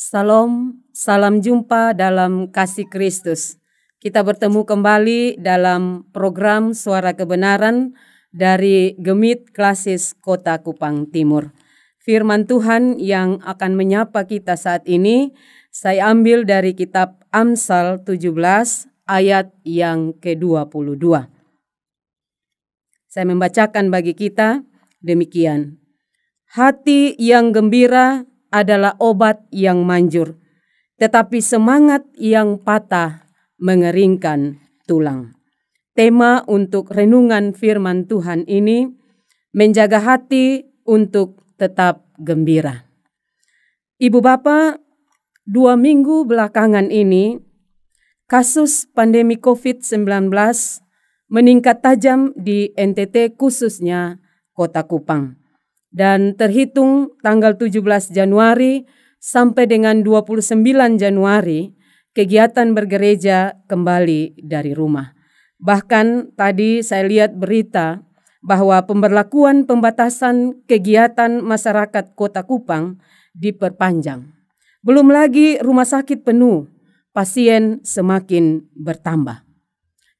Salam, salam jumpa dalam kasih Kristus. Kita bertemu kembali dalam program Suara Kebenaran dari Gemit Klasis Kota Kupang Timur. Firman Tuhan yang akan menyapa kita saat ini, saya ambil dari kitab Amsal 17 ayat yang ke-22. Saya membacakan bagi kita demikian. Hati yang gembira adalah obat yang manjur, tetapi semangat yang patah mengeringkan tulang. Tema untuk renungan firman Tuhan ini, menjaga hati untuk tetap gembira. Ibu Bapak, 2 minggu belakangan ini, kasus pandemi COVID-19 meningkat tajam di NTT khususnya Kota Kupang. Dan terhitung tanggal 17 Januari sampai dengan 29 Januari, kegiatan bergereja kembali dari rumah. Bahkan tadi saya lihat berita bahwa pemberlakuan pembatasan kegiatan masyarakat Kota Kupang diperpanjang. Belum lagi rumah sakit penuh, pasien semakin bertambah.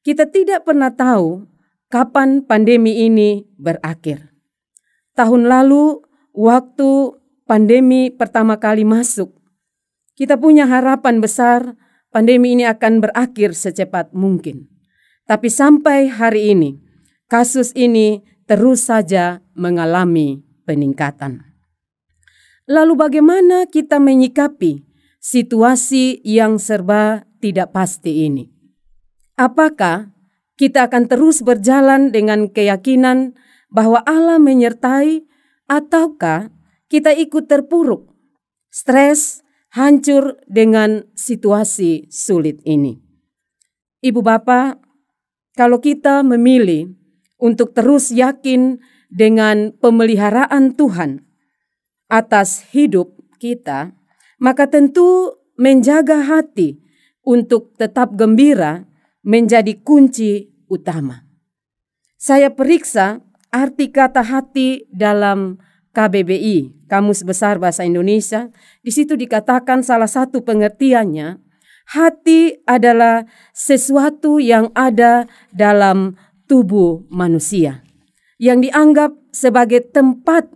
Kita tidak pernah tahu kapan pandemi ini berakhir. Tahun lalu, waktu pandemi pertama kali masuk, kita punya harapan besar pandemi ini akan berakhir secepat mungkin. Tapi sampai hari ini, kasus ini terus saja mengalami peningkatan. Lalu bagaimana kita menyikapi situasi yang serba tidak pasti ini? Apakah kita akan terus berjalan dengan keyakinan bahwa Allah menyertai, ataukah kita ikut terpuruk, stres, hancur dengan situasi sulit ini? Ibu Bapak, kalau kita memilih untuk terus yakin dengan pemeliharaan Tuhan atas hidup kita, maka tentu menjaga hati untuk tetap gembira menjadi kunci utama. Saya periksa arti kata hati dalam KBBI, Kamus Besar Bahasa Indonesia. Di situ dikatakan salah satu pengertiannya, hati adalah sesuatu yang ada dalam tubuh manusia, yang dianggap sebagai tempat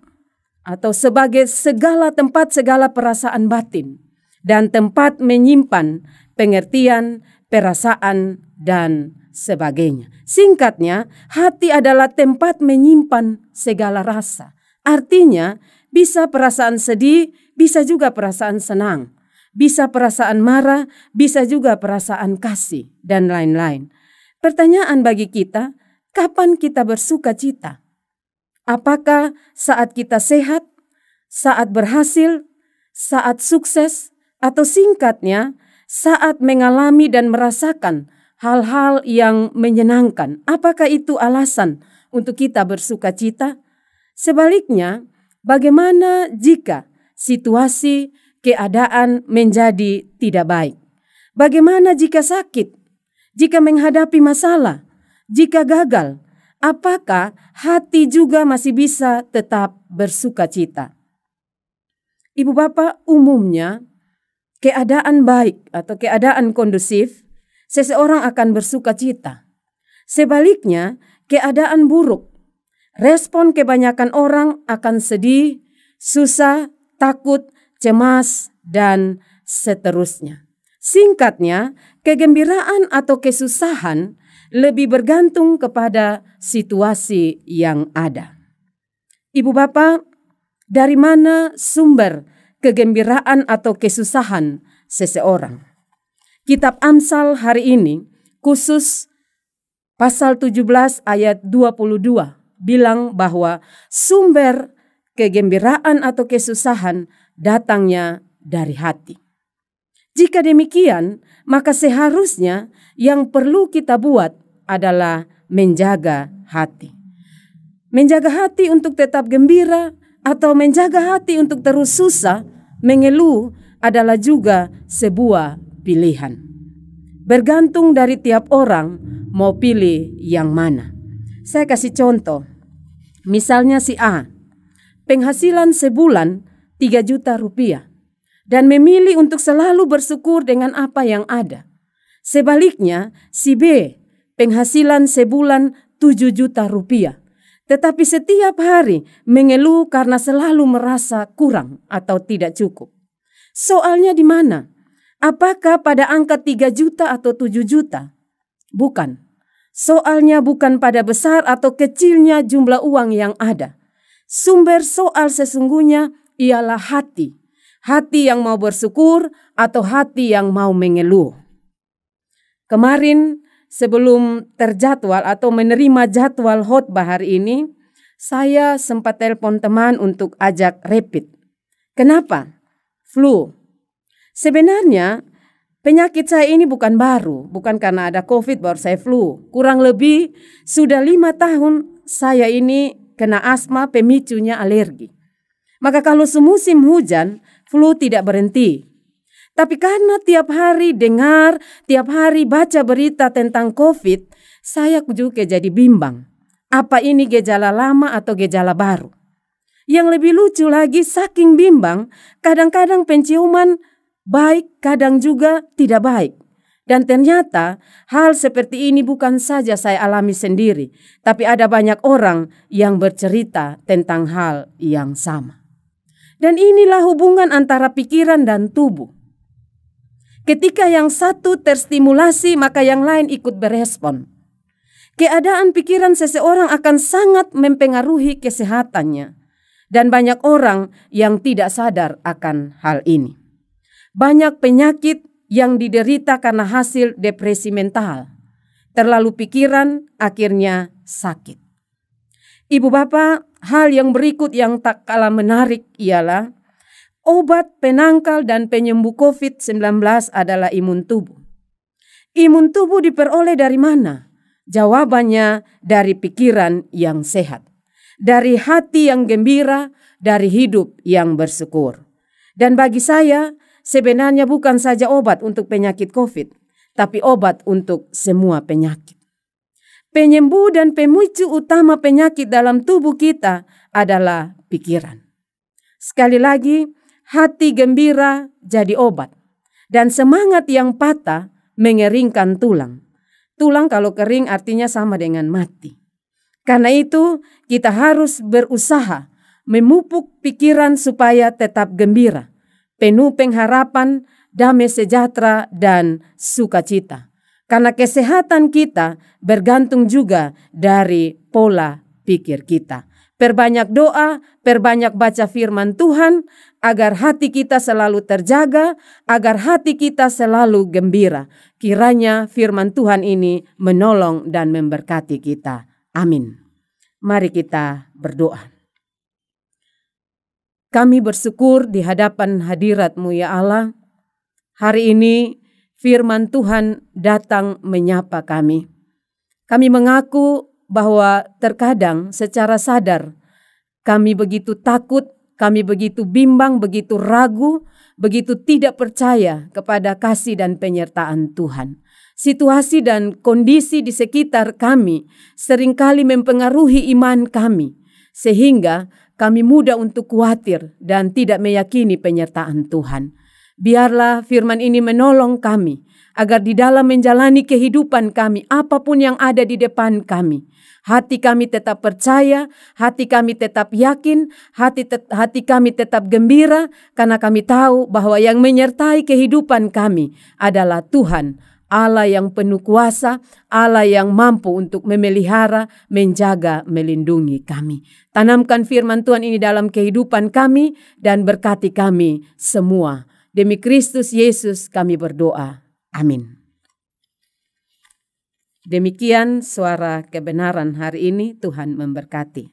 atau sebagai segala tempat segala perasaan batin, dan tempat menyimpan pengertian, perasaan, dan sebagainya. Singkatnya, hati adalah tempat menyimpan segala rasa. Artinya, bisa perasaan sedih, bisa juga perasaan senang. Bisa perasaan marah, bisa juga perasaan kasih, dan lain-lain. Pertanyaan bagi kita, kapan kita bersuka cita? Apakah saat kita sehat, saat berhasil, saat sukses, atau singkatnya, saat mengalami dan merasakan hal-hal yang menyenangkan? Apakah itu alasan untuk kita bersuka cita? Sebaliknya, bagaimana jika situasi, keadaan menjadi tidak baik? Bagaimana jika sakit? Jika menghadapi masalah? Jika gagal? Apakah hati juga masih bisa tetap bersuka cita? Ibu Bapak, umumnya keadaan baik atau keadaan kondusif, seseorang akan bersuka cita. Sebaliknya, keadaan buruk, respon kebanyakan orang akan sedih, susah, takut, cemas, dan seterusnya. Singkatnya, kegembiraan atau kesusahan lebih bergantung kepada situasi yang ada. Ibu Bapak, dari mana sumber kegembiraan atau kesusahan seseorang? Kitab Amsal hari ini, khusus pasal 17 ayat 22, bilang bahwa sumber kegembiraan atau kesusahan datangnya dari hati. Jika demikian, maka seharusnya yang perlu kita buat adalah menjaga hati. Menjaga hati untuk tetap gembira atau menjaga hati untuk terus susah, mengeluh adalah juga sebuah pilihan. Bergantung dari tiap orang mau pilih yang mana. Saya kasih contoh. Misalnya si A, penghasilan sebulan 3 juta rupiah. dan memilih untuk selalu bersyukur dengan apa yang ada. Sebaliknya, si B penghasilan sebulan 7 juta rupiah, tetapi setiap hari mengeluh karena selalu merasa kurang atau tidak cukup. Soalnya di mana? Apakah pada angka 3 juta atau 7 juta? Bukan. Soalnya bukan pada besar atau kecilnya jumlah uang yang ada. Sumber soal sesungguhnya ialah hati. Hati yang mau bersyukur atau hati yang mau mengeluh. Kemarin sebelum terjadwal atau menerima jadwal khotbah hari ini, saya sempat telepon teman untuk ajak rapid. Kenapa? Flu. Sebenarnya penyakit saya ini bukan baru, bukan karena ada COVID baru saya flu. Kurang lebih sudah 5 tahun saya ini kena asma, pemicunya alergi. Maka kalau semusim hujan, flu tidak berhenti. Tapi karena tiap hari dengar, tiap hari baca berita tentang COVID, saya juga jadi bimbang. Apa ini gejala lama atau gejala baru? Yang lebih lucu lagi, saking bimbang, kadang-kadang penciuman baik, kadang juga tidak baik. Dan ternyata hal seperti ini bukan saja saya alami sendiri, tapi ada banyak orang yang bercerita tentang hal yang sama. Dan inilah hubungan antara pikiran dan tubuh. Ketika yang satu terstimulasi, maka yang lain ikut berespon. Keadaan pikiran seseorang akan sangat mempengaruhi kesehatannya. Dan banyak orang yang tidak sadar akan hal ini. Banyak penyakit yang diderita karena hasil depresi mental. Terlalu pikiran akhirnya sakit. Ibu bapak, hal yang berikut yang tak kalah menarik ialah obat penangkal dan penyembuh COVID-19 adalah imun tubuh. Imun tubuh diperoleh dari mana? Jawabannya dari pikiran yang sehat. Dari hati yang gembira, dari hidup yang bersyukur. Dan bagi saya, sebenarnya bukan saja obat untuk penyakit COVID, tapi obat untuk semua penyakit. Penyembuh dan pemicu utama penyakit dalam tubuh kita adalah pikiran. Sekali lagi, hati gembira jadi obat. Dan semangat yang patah mengeringkan tulang. Tulang kalau kering artinya sama dengan mati. Karena itu kita harus berusaha memupuk pikiran supaya tetap gembira. Penuh pengharapan, damai sejahtera dan sukacita. Karena kesehatan kita bergantung juga dari pola pikir kita. Perbanyak doa, perbanyak baca firman Tuhan, agar hati kita selalu terjaga, agar hati kita selalu gembira. Kiranya firman Tuhan ini menolong dan memberkati kita. Amin. Mari kita berdoa. Kami bersyukur di hadapan hadirat-Mu ya Allah. Hari ini firman Tuhan datang menyapa kami. Kami mengaku bahwa terkadang secara sadar kami begitu takut, kami begitu bimbang, begitu ragu, begitu tidak percaya kepada kasih dan penyertaan Tuhan. Situasi dan kondisi di sekitar kami seringkali mempengaruhi iman kami, sehingga kami mudah untuk khawatir dan tidak meyakini penyertaan Tuhan. Biarlah firman ini menolong kami, agar di dalam menjalani kehidupan kami, apapun yang ada di depan kami, hati kami tetap percaya, hati kami tetap yakin, hati kami tetap gembira, karena kami tahu bahwa yang menyertai kehidupan kami adalah Tuhan, Allah yang penuh kuasa, Allah yang mampu untuk memelihara, menjaga, melindungi kami. Tanamkan firman Tuhan ini dalam kehidupan kami dan berkati kami semua. Demi Kristus Yesus kami berdoa. Amin. Demikian suara kebenaran hari ini, Tuhan memberkati.